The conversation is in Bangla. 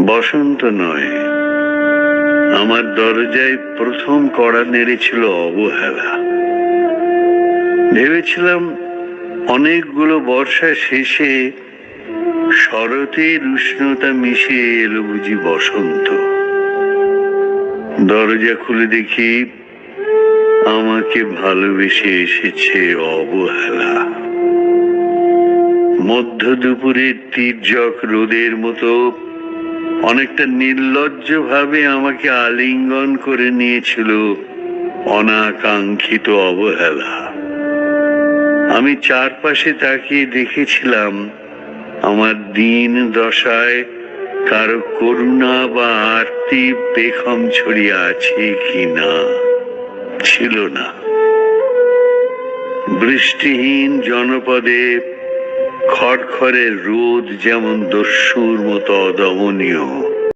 বসন্ত নয়, আমার দরজায় প্রথম কড়া নেড়েছিল অবহেলা। ভেবেছিলাম অনেকগুলো বর্ষা শেষে শরতের উষ্ণতা মিশে এলো বুঝি বসন্ত। দরজা খুলে দেখি আমাকে ভালোবেসে এসেছে অবহেলা। মধ্য দুপুরের তির্যক রোদের মতো অনেকটা নির্লজ্জ ভাবে আমাকে আলিঙ্গন করে নিয়েছিল অনাকাঙ্ক্ষিত অবহেলা। আমি চারপাশে তাকিয়ে দেখেছিলাম আমার দিন দশায় কারো করুণা বা আরতি বেখম ছড়িয়ে আছে কিনা। ছিল না। বৃষ্টিহীন জনপদে খড়খড়ের রোদ যেমন দস্যুর মতো অদমনীয়,